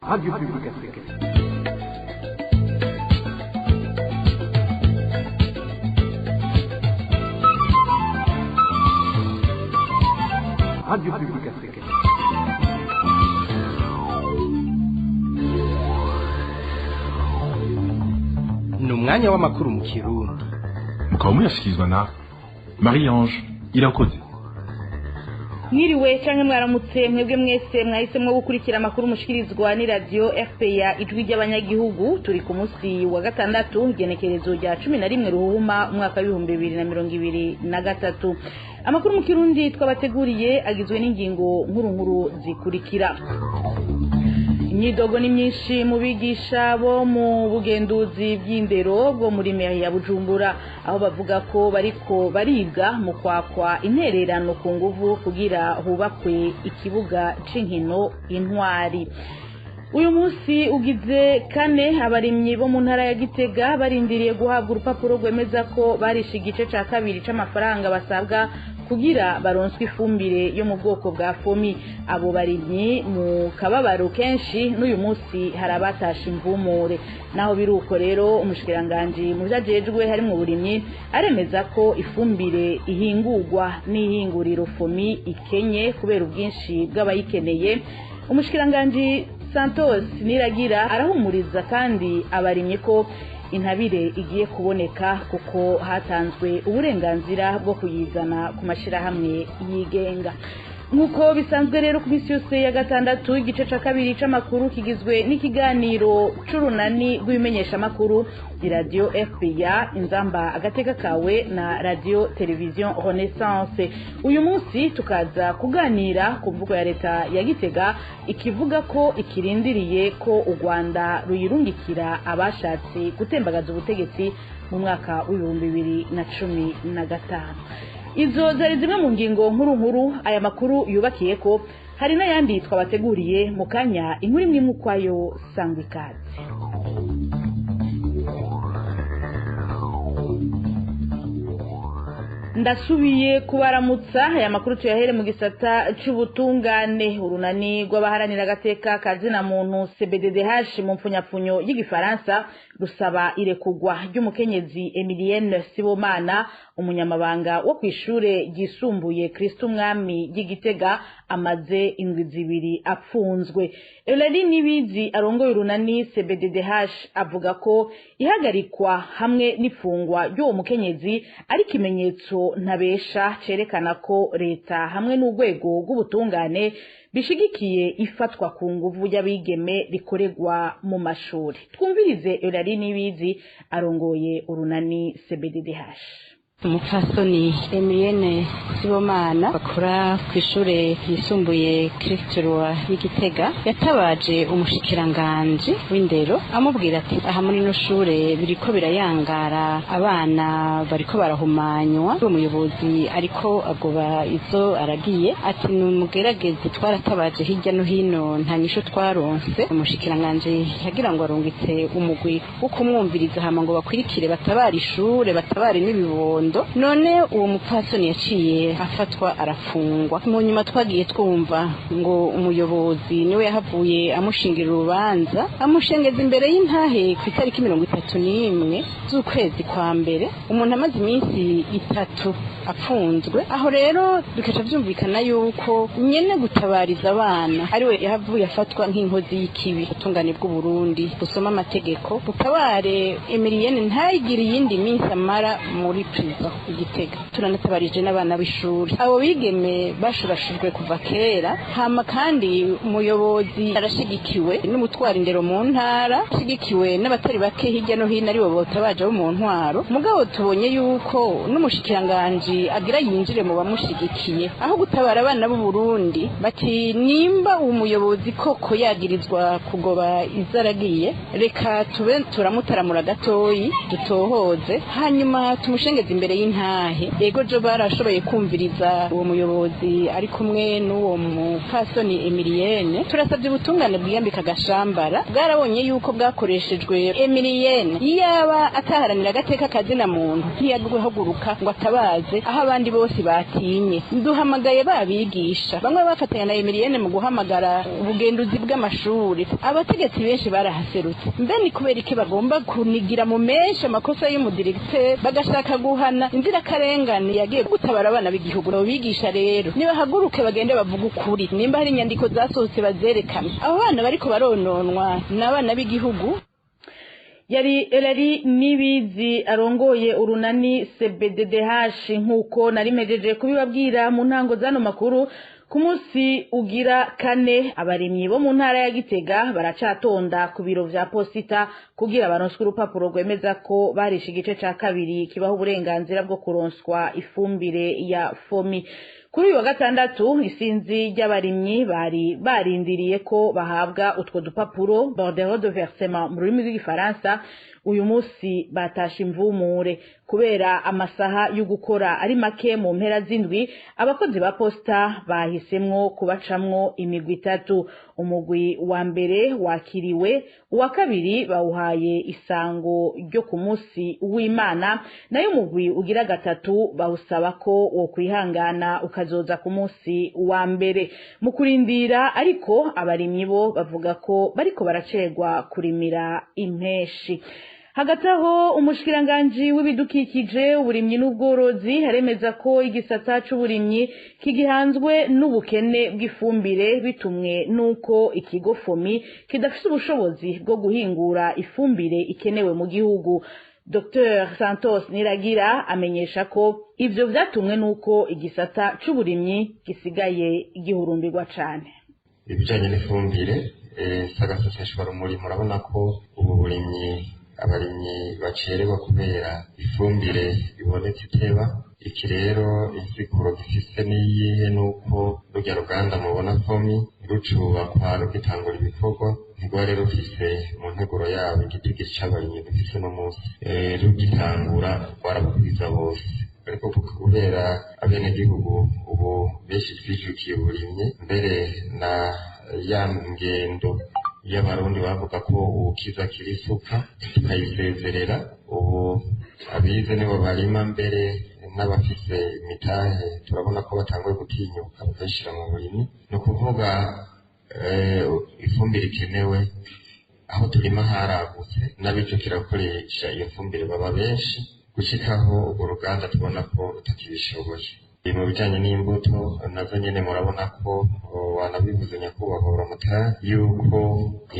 Radio Publique Africaine. Radio Publique Africaine. Ni umwanya w'amakuru mu Kirundi. Mukaba muyashyikirizwa na Marie-Ange Irakoze. Mwiriwe canke mwaramutse mwebwe mwese mwahisemwo gukurikira amakuru mushikirizwa ni radio RPA ijwi ry'abanyagihugu. Turi ku munsi wa gatandatu igenekerezo rya 11 Ruhuma umwaka wa 2023. Amakuru mu Kirundi twabateguriye agizwe n'ingingo nkuru zikurikira. Imyidogo ni myinshi mu bigisha bo mu bugenduzi bw'indero bwo muri meya ya Bujumbura, aho bavuga ko bariko baribwa mu kwakwa intererano ku nguvu kugira hubakwe ikibuga c'inkino Intwari. Uyu munsi ugize kane abarimyi bo mu ntara ya Gitega barindiriye guhabwa urupapuro rwemeza ko barisha igice ca kabiri c'amafaranga basabwa kugira baronswe ifumbire yo mu bwoko bwa fomi. Abo barimyi mu kababaro kenshi n'uyu munsi harabatasha imvumure. Naho biruko rero umushikiranganje mu vyajejwe hari mu burimyi aremeza ko ifumbire ihingurwa n'ihinguriro fomi ikenye kubera ubwinshi bw'abayikeneye. Umushikiranganje Santos Niragira arahumuriza kandi abarimye ko intabire igiye kuboneka kuko hatanzwe uburenganzira bwo kuyizana ku mashirahamwe yigenga. Nkuko bisanzwe rero ku misi yose ya gatandatu igice ca kabiri c'amakuru kigizwe n'ikiganiro c'urunani rw'ibimenyesha makuru di radio RPA Inzamba agateka kawe na radio television Renaissance. Uyu munsi tukaza kuganira ku mvugo ya leta ya Gitega ikivuga ko ikirindiriye ko u Rwanda ruyirungikira abashatse gutembagaza ubutegetsi mu mwaka wa 2015. Izo zari zimwe mu ngingo nkuru aya makuru yubakiye ko hari n'ayandi twabateguriye mu kanya inkuru imwe mukwayo sangwa ikaze. Ndasubiye kubaramutsa aya makuru tuyahere mu gisata c'ubutungane. Urunani rw'abaharanira agateka kazina muntu CBDDH mu mpfunyapfunyo y'igifaransa rusaba irekugwa ry'umukenyezi Emilienne Sibomana, umunyamabanga wo kwishure ryisumbuye Kristo Umwami y'Igitega amaze indwi zibiri apfunzwe. Eulalie Nibizi arongoye urunani CBDDH avuga ko ihagarikwa hamwe n'ifungwa ry'uwo mukenyezi ari kimenyetso ntabesha cerekana ko leta hamwe n'urwego rw'ubutungane bishigikiye ifatwa ku nguvu y'abigeme rikoregwa mu mashuri. Twumvirize Eulalie Nibizi arongoye urunani CBDDH. Umupfasoni Emilienne Sibomana bakora kw'ishure yisumbuye Kristo y'Igitega yatabaje umushikiranganje w'indero amubwira ati aha muri no shure biriko birayangara abana bariko barahumanywa. Umuyobozi ariko agoba izo aragiye ati numugerageze twaratabaje hirya no hino nta nyisho twaronse. Umushikiranganje yagira ngo arungitse umugwi wo kumwumviriza hama ngo bakwirikire batabara ishure batabare n'ibibondo. None uwo mupfasoni yaciye afatwa arafungwa. Mu nyuma twagiye twumva ngo umuyobozi niwe yahavuye amushingira urubanza amushengeza imbere y'intahe ku itariki 31 z'ukwezi kwa mbere. Umuntu amaze iminsi 3 apfunzwe. Aho rero bikaca vyumvikana yuko nyene gutabariza abana ariwe yahavuye afatwa nk'inkozi y'ikibi. Ubutungane bw'u Burundi busoma amategeko butabare Emilienne ntayigire yindi minsi amara muri prison Igitega. Turanatabarije n'abana b'ishuri abo bigeme bashurashujwe kuva kera. Hama kandi umuyobozi arashigikiwe n'umutwara indero mu ntara, ashigikiwe n'abatari bake hirya no hino aribo botabaje bo mu ntwaro. Mugabo tubonye yuko n'umushikiranganje agira yinjire mu bamushigikiye aho gutabara abana b'u Burundi. Bati nimba umuyobozi koko yagirizwa kugoba izaragiye reka tube turamutaramura gatoyi dutohoze hanyuma tumushengeze imbere imbere y'intahe ego jo barashoboye kumviriza uwo muyobozi ari kumwe n'uwo mupfasoni Emilienne. Turasabye ubutungane bwiyambika agashambara bwarabonye yuko bwakoreshejwe Emilienne yaba ataharanira agateka kazina muntu ntiyaguhaguruka ngo atabaze aho abandi bose batinye. Duhamagaye babigisha bamwe bafatanya na Emilienne mu guhamagara ubugenduzi bw'amashuri. Abategetsi benshi barahaserutse mbe ni kubera iki bagomba kunigira mu menshi amakosa y'umudirecteur bagashaka guhana inzirakarengane yagiye gutabara abana b'igihugu. Bigisha rero nibahaguruke bagende bavuga ukuri nimba hari inyandiko zasohotse bazerekana abo bana bariko barononwa n'abana b'igihugu. Yari Nibizi arongoye urunani CBDDH nkuko narimejeje kubibabwira mu ntango zano makuru. Ku munsi ugira kane abarimyi bo mu ntara ya Gitega baracatonda ku biro vya posita kugira baronswe urupapuro rwemeza ko barisha igice ca kabiri kibaho uburenganzira bwo kuronswa ifumbire ya FOMI. Kuri uyu wa gatandatu isinzi ry'abarimyi bari barindiriye ko bahabwa utwo dupapuro bordereau de versement mu rurimi rw'igifaransa. Uyu munsi batasha imvumure kubera amasaha yo gukora ari make mu mpera z'indwi. Abakozi ba posta bahisemwo kubacamwo imigwi itatu. Umugwi wa mbere wakiriwe, uwa kabiri bawuhaye isango ryo ku munsi w'Imana, nayo umugwi ugira gatatu bawusaba ko wo kwihangana ukazoza ku munsi wa mbere. Mu kurindira ariko abarimyi bo bavuga ko bariko baracegwa kurimira impeshi. Hagati aho umushikiranganji w'ibidukikije uburimyi n'ubworozi haremeza ko igisata c'uburimyi kigihanzwe n'ubukene bw'ifumbire bitumwe nuko ikigo FOMI kidafise ubushobozi bwo guhingura ifumbire ikenewe mu gihugu. Dr Santos Niragira amenyesha ko ivyo vyatumwe nuko igisata c'uburimyi gisigaye gihurumbirwa cane. Ibijanye n'ifumbire sagaseseshwa rumuri murabona ko ubu burimyi abarimyi bacererwa kubera ifumbire ibonetse iteba. Iki rero insiguro gifise niyihe nuko rujya ruganda mubona FOMI rucubakwa rugitangura ibikorwa ntirwari rufise mu nteguro yabo igitigiri c'abarimyi dufise no munsi rugitangura rwarabukwiza bose. Ariko kubera abenegihugu ubu benshi twijukiye uburimyi mbere na ya ngendo y'abarundi bavuga ko ukiza kirisuka tukayisezerera. Ubu abize nibo barima mbere n'abafise imitahe turabona ko batanguye gutinyuka bakashira mu burimyi. No kuvuga ifumbire ikenewe aho turima haragutse n'abico kirakoresha iyo fumbire baba benshi gushikaho urwo ruganda tubona ko rutakibishoboye. Mu bijanye n'imbuto nazo nyene murabona ko wanabivuze nyakubahwa uramutara yuko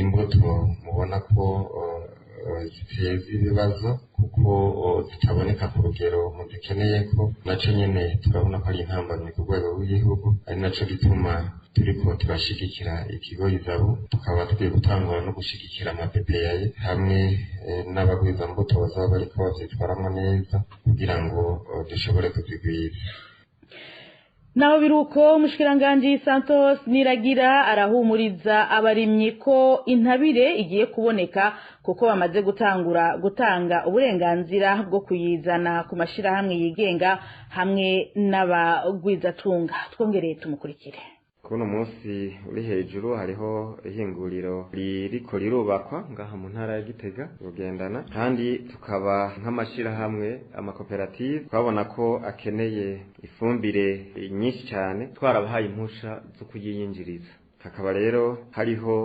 imbuto mubona ko ziteza ibibazo kuko zitaboneka ku rugero muzikeneye ko naco nyene turabona ko ari intambamyi ku rwego rw'igihugu. Ari naco gituma turiko turashigikira ikigo Izabu tukaba tugiye gutangura no gushigikira amapepeyaye hamwe n'abagwiza mbuto bazaba bariko bavyitwaramwo neza kugira ngo dushobore kuzigwiza. Naho biruko umushikiranganji Santos Niragira arahumuriza abarimyi ko intabire igiye kuboneka kuko bamaze gutanga uburenganzira bwo kuyizana ku mashirahamwe yigenga hamwe n'abagwizatunga. Twongereye tumukurikire. Kuno munsi uri hejuru hariho ihinguriro ririko rirubakwa ngaha mu ntara ya Gitega rugendana, kandi tukaba nk'amashirahamwe amakoperative twabona ko akeneye ifumbire nyinshi cyane twarabahaye impusha zo kuyiyinjiriza. Hakaba rero hariho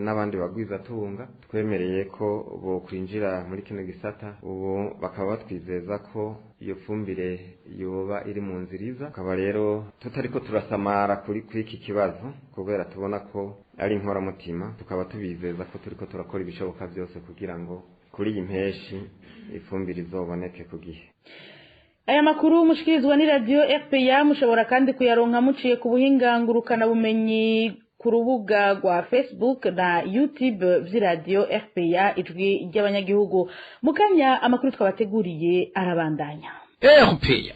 n'abandi bagwizatunga twemereye ko bo kwinjira muri kino gisata. Ubu bakaba batwizeza ko iyo fumbire yoba iri mu nziriza. Akaba rero tutariko turasamara kuri iki kibazo kubera tubona ko ari inkoramutima, tukaba tubizeza ko turiko turakora ibishoboka byose kugira ngo kuri iyi mpeshi ifumbire izoboneke ku gihe. Aya makuru mushikirizwa ni radio RPA, mushobora kandi kuyaronka muciye ku buhinga ngurukana bumenyi ku rubuga rwa Facebook na YouTube vy'iradio RPA ijwi ry'abanyagihugu. Mukanya amakuru twabateguriye arabandanya. RPA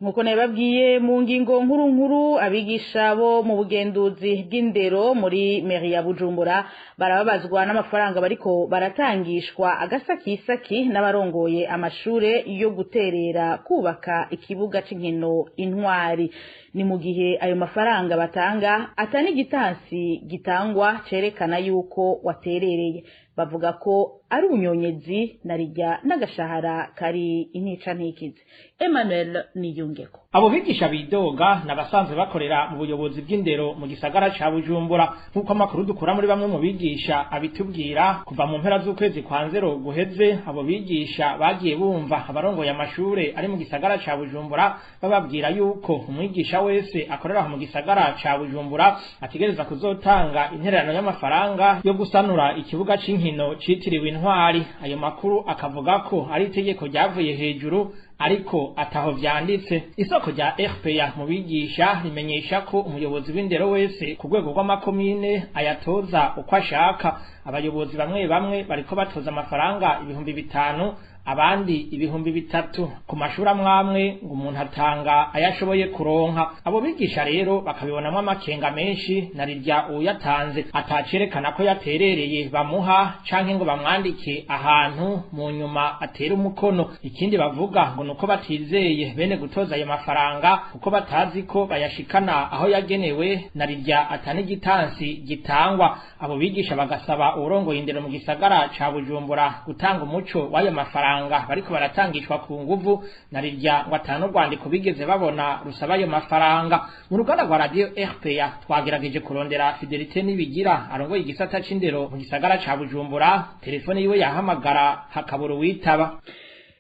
nkuko nababwiye mu ngingo nkuru abigisha bo mu bugenduzi bw'indero muri mairie ya Bujumbura barababazwa n'amafaranga bariko baratangishwa agasakisaki n'abarongoye amashure yo guterera kubaka ikibuga c'inkino Intwari. Ni mu gihe ayo mafaranga batanga atani gitansi gitangwa cerekana yuko waterereye. Bavuga ko ari ubunyonyezi narijya n'agashahara kari intica ntikize. Emmanuel Niyungeko. Abo bigisha bidoga nabasanzwe bakorera mu buyobozi bw'indero mu gisagara ca Bujumbura, nkuko amakuru dukura muri bamwe mu bigisha abitubwira. Kuva mu mpera z'ukwezi kwa nzero guheze, abo bigisha bagiye bumva abarongoye amashure ari mu gisagara ca Bujumbura bababwira yuko umwigisha wese akorera mu gisagara ca Bujumbura ategereza kuzotanga intererano y'amafaranga yo gusanura ikibuga c'inkino citiriwe Intwari. Ayo makuru akavuga ko ari itegeko ryavuye hejuru ariko ataho vyanditse. Isoko rya RPA mu bigisha rimenyesha ko umuyobozi w'indero wese ku rwego rw'amakomine ayatoza uko ashaka. Abayobozi bamwe bariko batoza amafaranga 5,000 abandi 3,000 ku mashuri amwamwe ngo umuntu atanga ayashoboye kuronka. Abo bigisha rero bakabibonamwo amakenga menshi narirya uyatanze atacerekana ko yaterereye bamuha canke ngo bamwandike ahantu mu nyuma atera umukono. Ikindi bavuga ngo nuko batizeye bene gutoza ayo mafaranga kuko batazi ko bayashikana aho yagenewe narirya atani gitansi gitangwa. Abo bigisha bagasaba urongoye indero mu gisagara ca Bujumbura gutanga umuco w'ayo mafaranga bariko baratangishwa ku nguvu narirya ngo atano rwandiko bigeze babona rusaba ayo mafaranga. Mu ruganda rwa radio RPA twagerageje kurondera Fidelite Nibigira arongoye igisata c'indero mu gisagara ca Bujumbura, telefone yiwe yahamagara hakabura witaba.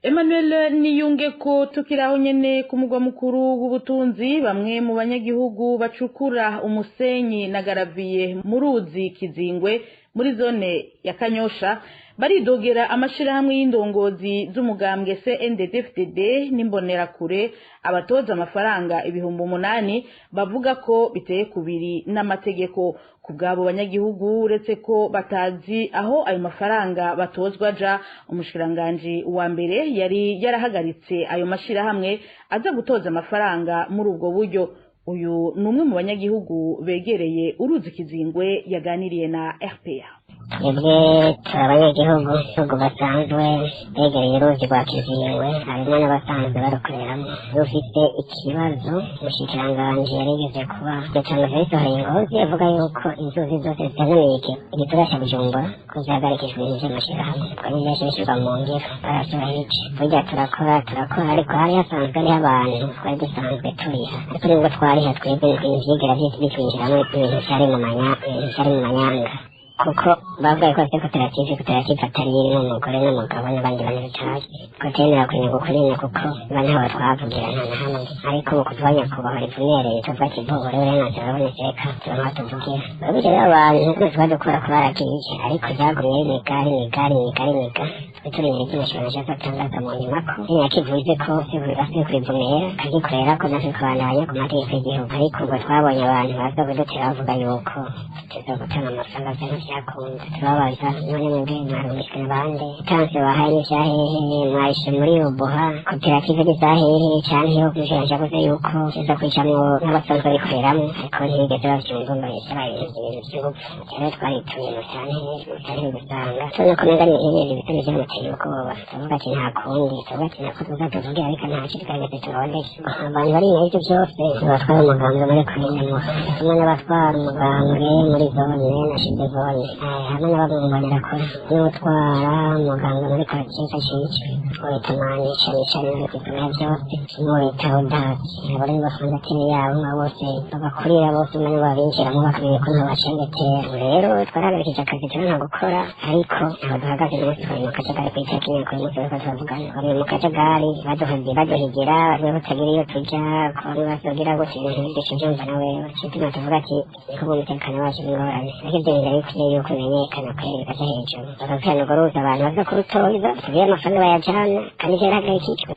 Emmanuel Niyungeko. Tukiraho nyene ku mugwa mukuru w'ubutunzi, bamwe mu banyagihugu bacukura umusenyi na garaviye mu ruzi Kizingwe muri zone ya Kanyosha baridogera amashirahamwe y'indongozi z'umugambwe CNDD-FDD n'imbonerakure abatoza amafaranga 8,000 bavuga ko biteye kubiri n'amategeko. Kubwabo banyagihugu uretse ko batazi aho ayo mafaranga batozwa ja, umushikiranganje wa mbere yari yarahagaritse ayo mashirahamwe aza gutoza amafaranga muri ubwo buryo. Uyu numwe mu banyagihugu begereye uruzi Kizingwe yaganiriye na RPA. Twebwe abanyagihugu basanzwe begereye uruzi rwa Kizingwe, harimo n'abasanzwe barukoreramo. Rufite ikibazo umushikiranganje yarigeze kuba yatangaje yasohoye ingozi avuga yuko inzuzi zose zitazamiye igitura ca Bujumbura ko zihagarikijwe n'amashirahamwe. Twari yashishirwa mu ngiro barasura iki burya turakora ariko hari hasanzwe hariho abantu twari dusanzwe turiha, ariko nubwo twariha twebwe ivyigera bitwinjiramo ibintu vyari mu manyanga kuko bavuga ko koperative atari irimo umugore n'umugabo n'abandi bantu bitazi ko temera kunyuga ukurina kuko bantaho twavugira nta na hamwe. Ariko ubu kutwanya kubaho rivunereye tuva kibogore uburenganzira babonetse reka tuba tuvugira babije abantu tuba dukora kubaragiye, ariko byagumye imiga turi mu cy'amashuri cy'atangaza mu nyuma ko yakivuze ko asiye kwivumera kagikorera ko nasi kubandanya ku mategeko y'igihugu. Ariko ubwo twabonye abantu baza kudutera bavuga yuko tuza gutanga amafaranga by'akunze turabaza none mwebwe mwarumishwe n'abandi tanse bahaye n'ivyahehe mwahishe muri ubuha koperative n'izahehe canke yo kwishaje avuze yuko kiza kwicamwo n'abasanzwe bayikoreramo, ariko ntibigeze bavyumva ngo yabaye ibintu by'ubupfu. Rero twarituye cyane gusanga tunakomeza n'ibindi bitari vy'amategeko ubwoba tuvuga ati nta kundi tuvuga tuvuge ariko nta kintu twageze turondeke. Abantu bari inyuma y'ivyo vyose batwara umugambwe muri kurinyanwa, hamwe n'abatwara umugambwe muri zone nashize zone, hamwe n'abamubonera kure n'utwara umugambwe muri karakiza cicwe witamani cane muri kuzimya vyose n'uwitaho dati abari bafundatire yabo nka bose bagakurira bose umwe babinjiramo bakabireka ko ntabashengetera. Rero twaragarikije akazi turana gukora, ariko aho duhagaze n'umunsi twari mu kajagari kw'iteka imyaka y'umunsi bariko turavugana bari mu kajagari baduhigira bamwe batagira iyo tuja bamwe bazogira gose ibintu byinshi vyumva nawe kituma tuvuga ati niko mu mutekano wacu n'ingorane, ariko ivyo bintu bikwiye yuko bimenyekana kweri bikaja hejuru bakakana uruza abantu baza kurutoza tugiye amafaranga bayajana kandi vyarahagarikijwe.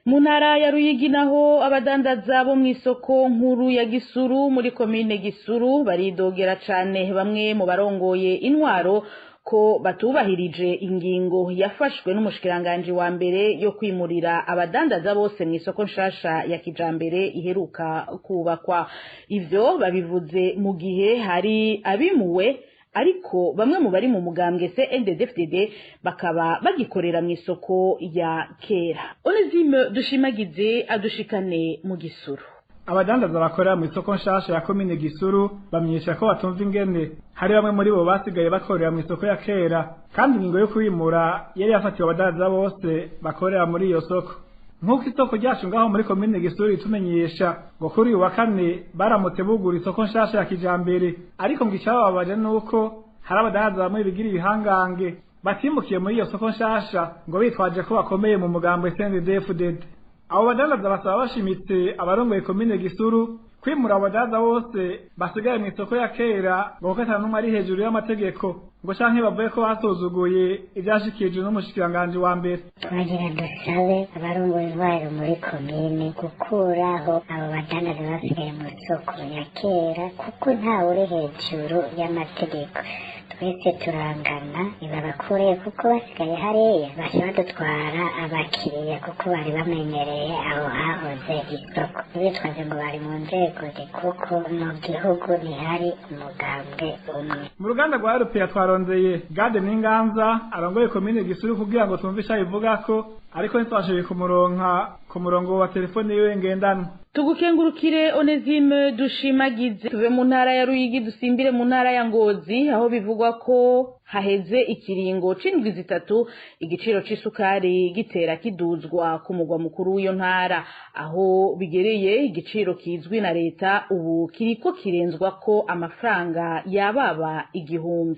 Mu ntara ya Ruyigi naho abadandaza bo mw'isoko nkuru ya Gisuru muri komine Gisuru baridogera cane bamwe mu barongoye intwaro ko batubahirije ingingo yafashwe n'umushikiranganje wa mbere yo kwimurira abadandaza bose mu isoko nshasha ya kijambere iheruka kubakwa. Ivyo babivuze mu gihe hari abimuwe ariko bamwe mu bari mu mugambwe CNDD-FDD bakaba bagikorera mu isoko ya kera. Onezime Dushimagize adushikane mu Gisuru. Abadandaza bakorera mu isoko nshasha ya komine Gisuru bamenyesha ko batumva ingene hari bamwe muri bo basigaye bakorera mu isoko ya kera kandi ingingo yo kwimura yari yafatiwe abadandaza bose bakorera muri iyo soko. Nk'uko isoko ryacu ngaho muri komine Gisuru itumenyesha ngo kuri uyu wa kane baramutse bugura isoko nshasha ya kijambere, ariko ngo icababaje nuko hari abadandaza bamwe bigira ibihangange batimukiye muri iyo soko nshasha ngo bitwaje ko bakomeye mu mugambo CNDD-FDD. Abo badandaza basaba bashimitse abarongoye komine Gisuru kwimura abadandaza bose basigaye mu isoko ya kera ngo katana n'umwe ari hejuru y'amategeko ngo canke bavuye ko basuzuguye ivyashikije n'umushikiranganje wa mbere. Twagira dusabe abarongoye intwaro muri komine gukuraho abo badandaza basigaye mu isoko ya kera kuko ntawe uri hejuru y'amategeko. Twese turangana ibabakureye kuko basigaye hariya basha badutwara abakiriya kuko bari bamenyereye aho hahoze isoko. Bitwaje ngo bari mu nzego kuko mu gihugu ntihari umugambwe umwe. Mu ruganda rwa Europea twarondeye Gade Ninganza arongoye komine Gisuru kugira ngo twumve ico bivuga ko ariko ntitwashoboye kumuronka ku murongo wa telefone yiwe ngendanwa. Tugukengurukire Onezime Dushimagize. Tuve mu ntara ya Ruyigi dusimbire mu ntara ya Ngozi aho bivugwa ko haheze ikiringo c'indwi zitatu igiciro c'isukari gitera kiduzwa ku mugwa mukuru w'iyo ntara. Aho bigereye igiciro kizwi na leta ubu kiriko kirenzwa ko amafaranga yababa 1,000.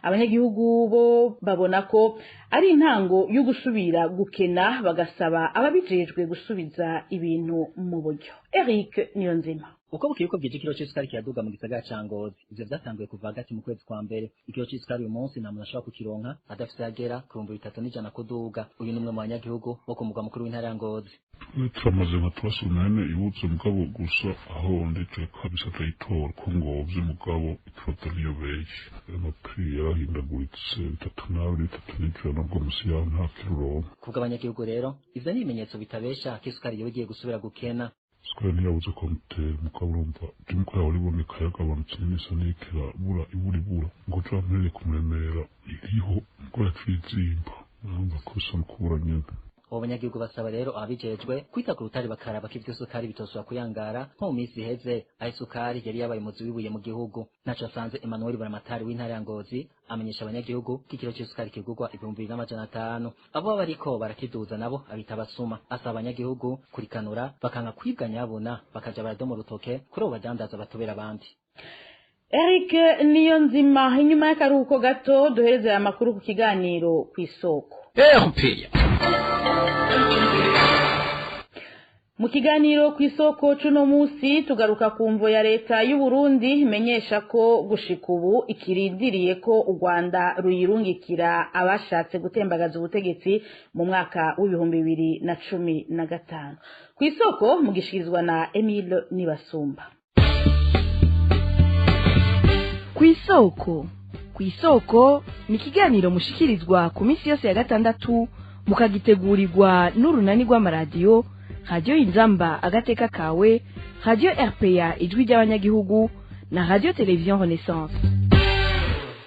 Abanyagihugu bo babona ko ari intango yo gusubira gukena bagasaba ababijejwe gusubiza ibintu mu buryo. Eric Niyonzima. Uko bukiko bwije kilo c'isukari kiraduga mu gisagara ca Ngozi. Ivyo vyatanguye kuva hagati mu kwezi kwa mbere. Ikilo c'isukari uyu munsi nta muntu ashobora kukironka adafise agera ku 3,100 kuduga. Uyu ni umwe mu banyagihugu bo ku mugwa mukuru w'intara ya Ngozi. Turamaze nka twasunane ibutse mugabo gusa aho ndetse kabisa tayitora ko Ngozi mugabo ifoto niyo beje. Amapri yarahindaguritse 3,300 nabwo musi ya nta kironka. Kubwa abanyagihugu rero ivyo ni ibimenyetso bitabesha ko isukari yogiye gusubira gukena. Sukari ntiyabuze komutera mukaburumva by'umukara wariboneka yagabanutse neza nikira ibura ngo turampere kumuremera iriho ngo yacizimba urumva ko bisa n'ukubura nyene. Abo banyagihugu basaba rero ababijejwe kwita ku rutari bakaraba ko ivyo sukari bitosubira kuyangara nko mu minsi iheze aho isukari yari yabaye umuzi w'ibuye mu gihugu. Naco asanze Emmanuel Buramatari w'intara ya Ngozi amenyesha abanyagihugu ko ikiro c'isukari kigurwa 2,500. Abo bariko barakiduza nabo abita abasuma. Asaba abanyagihugu kurikanura bakanga kwibwa nyabona bakaja baradoma urutoke kuri abo badandaza batobera abandi. Eric Niyonzima. Inyuma y'akaruhuko gato duhereze aya makuru ku kiganiro kw'isoko. Europea. Mu kiganiro kw'isoko cuno musi tugaruka ku mvo ya leta y'u Burundi menyesha ko gushika ubu ikirindiriye ko u Rwanda ruyirungikira abashatse gutembagaza ubutegetsi mu mwaka w'2015. Kw'isoko mugishirizwa na Emile Nibasumba. Kw'isoko ni kiganiro mushikirizwa ku minsi yose ya gatandatu mukagitegurirwa n'urunani rw'amaradiyo Radio Inzamba agateka kawe, Radio RPA ijwi ry'abanyagihugu na Radio Television Renaissance.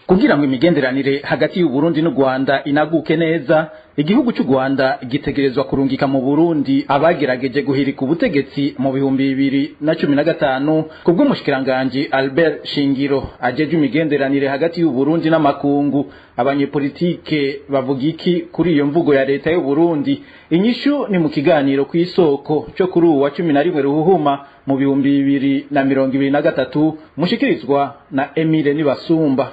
Kugira ngo imigenderanire hagati y'u Burundi n'u Rwanda inaguke neza, igihugu cy'u Rwanda gitegerezwa kurungika mu Burundi abagerageje guhirika ubutegetsi mu 2015 kubw'umushikiranganje Albert Shingiro ajeje imigenderanire hagati y'u Burundi n'amakungu. Abanyepolitike bavuga iki kuri iyo mvugo ya leta y'u Burundi? Inyishu ni mu kiganiro kw'isoko cyo kuri uwa 11 Ruhuhuma mu 2023 mushikirizwa na Emile Nibasumba.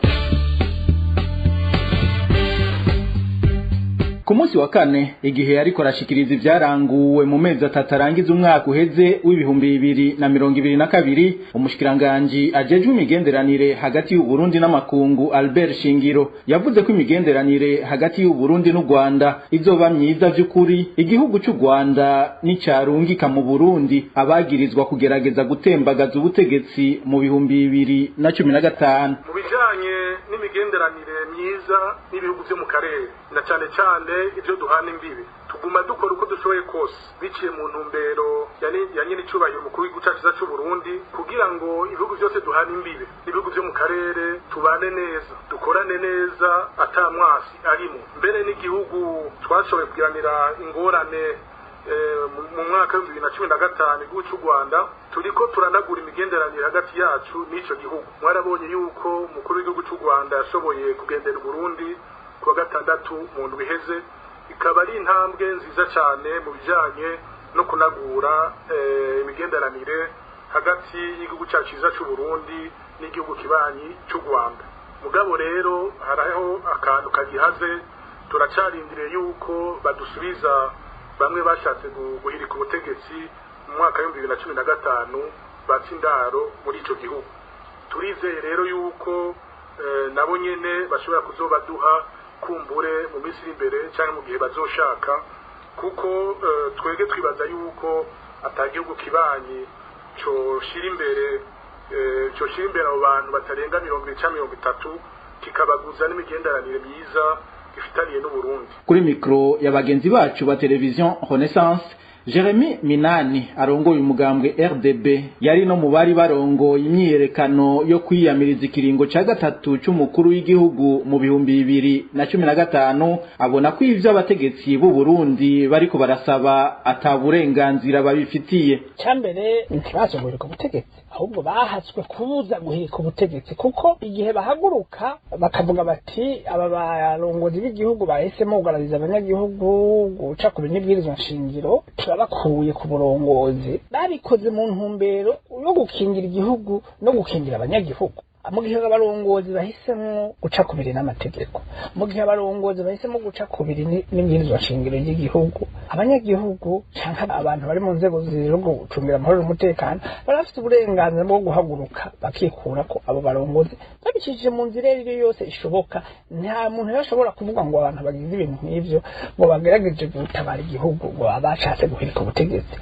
ku munsi wa kane igihe yariko arashikiriza ivyaranguwe mu mezi atatu arangiza umwaka uheze w'ibihumbi 2022 umushikiranganji ajejwe imigenderanire hagati y'u Burundi n'amakungu Albert Shingiro yavuze ko imigenderanire hagati y'u Burundi n'u Rwanda izoba myiza vy'ukuri igihugu cy'u Rwanda n'icarungika mu Burundi abagirizwa kugerageza gutembagaza ubutegetsi mu bihumbi 2015 mu bijanye n'imigenderanire myiza n'ibihugu byo mu karere na cyane cyane ibyo duhana imbibi tuguma dukora uko dushoboye kose biciye mu ntumbero ya nyine icubahiro umukuru w'igihugu cyacu cy'u Burundi kugira ngo ibihugu byose duhana imbibi n'ibihugu byo mu karere tubane neza dukorane neza atamwasi arimo mbere n'igihugu twashoboye kugiranira ingorane mu mwaka wa 2015 igihugu cy'u Rwanda turiko turanagura imigenderanire hagati yacu n'ico gihugu mwarabonye yuko umukuru w'igihugu cy'u Rwanda yashoboye kugendera Burundi kuwa gatandatu mu ndwi iheze ikaba ari intambwe nziza cyane mu bijanye no kunagura imigenderanire hagati y'igihugu cyacu cyiza cy'u Burundi n'igihugu kibanyi cy'u Rwanda mugabo rero haraho akantu kagihaze turacarindiriye yuko badusubiza bamwe bashatse guhirika ubutegetsi mu mwaka wa 2015 batsindaro muri ico gihugu turizeye rero yuko nabo nyene bashobora kuzobaduha kumbure mu minsi imbere cyangwa mu gihe bazoshaka kuko twege twibaza yuko atagihugu kibanyi cyo shira imbere abo bantu batarenga 20-30 kikabaguza n'imigenderanire myiza ifitaniye n'u Burundi. Kuri mikro ya bagenzi bacu ba television Renaissance Jeremy Minani arongoye umugambwe RDB yari no mu bari barongoye imyiyerekano yo kwiyamiriza ikiringo ca gatatu c'umukuru w'igihugu mu bihumbi 2015 abona ko ivyo abategetsi b'u Burundi bariko barasaba ataburenganzira babifitiye. Cyambere ntibazo guhirika ubutegetsi ahubwo bahatswe kubuza guhirika ubutegetsi kuko igihe bahaguruka bakavuga bati aba barongozi b'igihugu bahisemo kugaragariza abanyagihugu guca ku binibwirizwa nshingiro bakuye ku burongozi babikoze mu ntumbero yo gukingira igihugu no gukingira abanyagihugu mu gihe abarongozi bahisemo guca kubiri n'amategeko mu gihe abarongozi bahisemo guca kubiri n'imyirizwa nshingiro y'igihugu abanyagihugu canke abantu bari mu nzego z'ijuru gucungira amahoro n'umutekano barafite uburenganzira bwo guhaguruka bakikura ko abo barongozi babicishije mu nzira iyo yose ishoboka nta muntu yashobora kuvuga ngo abantu bagize ibintu nk'ivyo ngo bagerageje gutabara igihugu ngo abashatse guhirika ubutegetsi.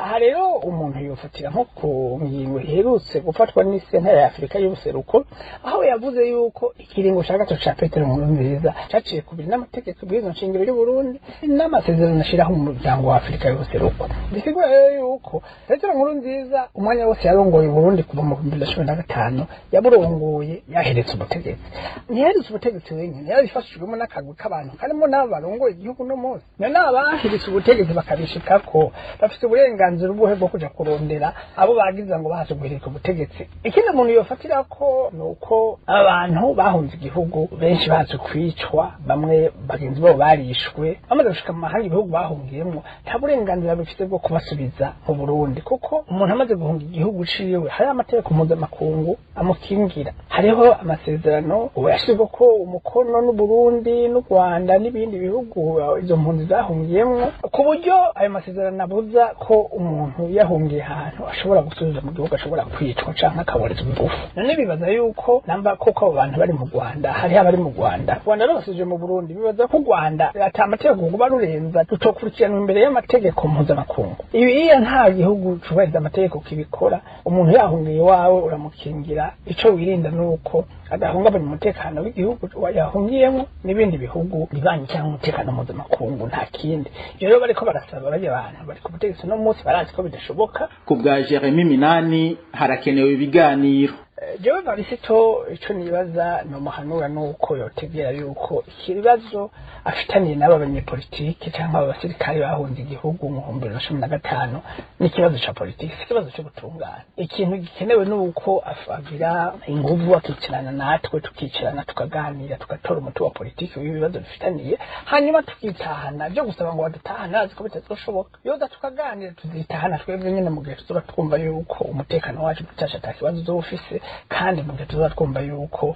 Aha rero umuntu yofatira nko ku ngingo iherutse gufatwa n'isentare ya Afurika y'ubuseruko aho yavuze yuko ikiringo ca gatatu ca Petero Nkurunziza caciye kubiri n'amategeko bw'izo nshingiro y'u Burundi n'amasezerano ashiraho mu muryango wa Afurika y'ubuseruko. Bisigura rero yuko Petero Nkurunziza umwanya wose yarongoye u Burundi kuva mu 2015 yaburongoye yaheretse ubutegetsi. Ntiyaheretse ubutegetsi wenyine yarifashijwemo n'akagwi k'abantu karimo n'abo barongoye igihugu no munsi none abaheretse ubutegetsi bakabishikako bafite uburenganzira ubuhe bwo kuja kurondera abo bagiza ngo bahaje guhirika ubutegetsi. Ikindi umuntu yofatira ko nuko abantu bahunze igihugu benshi baje kwicwa bamwe bagenzi babo barishwe bamaze gushika mu mahanga ibihugu bahungiyemo nta burenganzira bifite bwo kubasubiza mu Burundi kuko umuntu amaze guhunga igihugu ciwe hari amategeko mpuzamakungu amukingira hariho amasezerano yashizwe ko umukono n'u Burundi n'u Rwanda n'ibindi bihugu izo mpunzi zahungiyemo ku buryo ayo masezerano abuza ko umuntu yahungiye ahantu ashobora gusubiza mu gihugu ashobora kwicwa canke akaborezwa ibufu. None bibaza yuko namba koko abo bantu bari mu Rwanda hari abari mu Rwanda basuje mu Burundi bibaza ko Rwanda ata amategeko kuba rurenza tutokurikirana imbere y'amategeko mpuzamakungu. Iyo nta gihugu cubahiriza amategeko kibikora umuntu yahungiye wawe uramukingira ico wirinda nuko adahungabanya umutekano w'igihugu yahungiyemo n'ibindi bihugu bibanye cyangwa umutekano mpuzamakungu nta kindi. Rero bariko barasaba bari abantu bari ku butegetsi no munsi barazi ko bidashoboka. Ku bwa Jeremy Minani harakenewe ibiganiro. Jewe Varisito ico nibaza no muhanura nuko yotegera yuko ikibazo afitaniye n'aba banyepolitike cyangwa abasirikare bahunze igihugu mu 2015 n'ikibazo ca politiki ikibazo cyo gutungana. Ikintu gikenewe nuko afagira inguvu akicarana natwe tukicarana tukaganira tugatora umuti wa politiki w'ibibazo bifitaniye hanyuma tukitahana byo gusaba ngo badutahana aziko bitazoshoboka yoza tukaganira tuzitahana twebwe nyene mu gihe tuzoba twumva yuko umutekano wacu tutasha atakibazo zofise kandi mu gihe tuzoba twumva yuko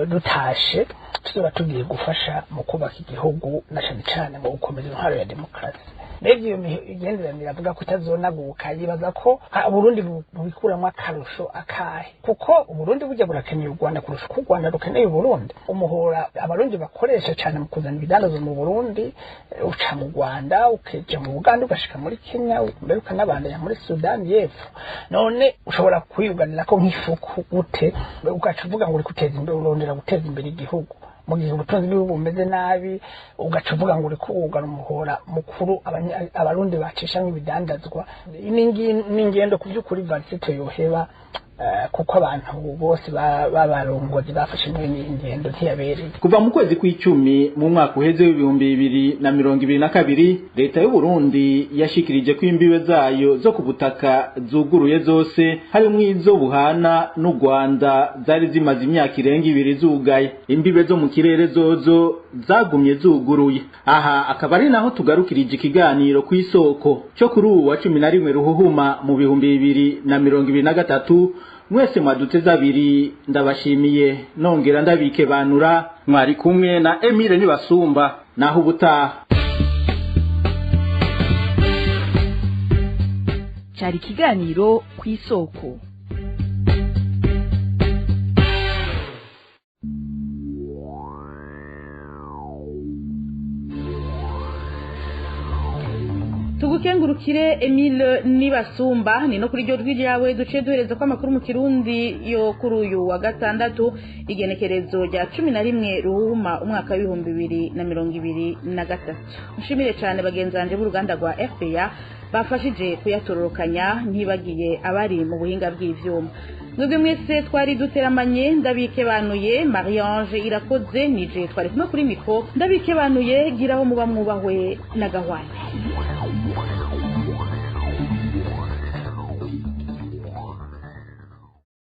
dutashe tuzoba tugiye gufasha mu kubaka igihugu na cane cane mu gukomeza intwaro ya demokarasi. Rero iyo migenderanire avuga ko itazonaguka yibaza ko Burundi bubikuramwo akarusho akahe, kuko Uburundi burya burakeneye u Rwanda kurusha uko u Rwanda rukeneye Uburundi. Umuhora abarundi bakoresha cyane mu kuzana ibidandazo mu Burundi uca mu Rwanda ukeja mu Uganda ugashika muri Kenya mbere ukanabandanya muri Sudani y'Epfo. None ushobora kwiyuganira ko nk'ifuku gute ugaca uvuga ngo uri guteza imbere urondera guteza imbere igihugu mu gihe ubutunzi bw'ibihugu bumeze nabi, ugaca uvuga ngo uri kuwugana umuhora mukuru abarundi bacishamwo ibidandazwa. N'ingendo ku by'ukuri varisito yoheba kuko abantu bose babarongozi bafashe muri ingendo ntiyabereye. Kuva mu kwezi kw'icumi mu mwaka uheze w'2022 leta y'u Burundi yashikirije ko imbibe zayo zo ku butaka zuguruye zose harimwo izo buhana n'u Rwanda zari zimaze imyaka irenga 2 zugaye. Imbibe zo mu kirere zozo zagumye zuguruye. Aha akaba ari naho tugarukirije ikiganiro ku isoko cyo kuri uwa 11 ruhuhuma mu 2023. Mwese mwaduteza abiri ndabashimiye nongera ndabike banura mwari kumwe na Emile Nibasumba naho ubutaha. Cyari kiganiro ku isoko. Tugukengurukire Emile Nibasumba ni no kuri ryo ryawe duce duhereza ko amakuru mu Kirundi yo kuri uyu wa gatandatu igenekerezo rya 11 ruhuma umwaka wa 2023. Mushimire cyane bagenzanje b'uruganda rwa FPA bafashije kuyatororokanya ntibagiye abari mu buhinga bw'ivyuma. Mwebwe mwese twari duteramanye ndabike banuye Marie-Ange Irakoze nije twari kumwe kuri mikro ndabike banuye giraho muba mwubahwe na gahwane.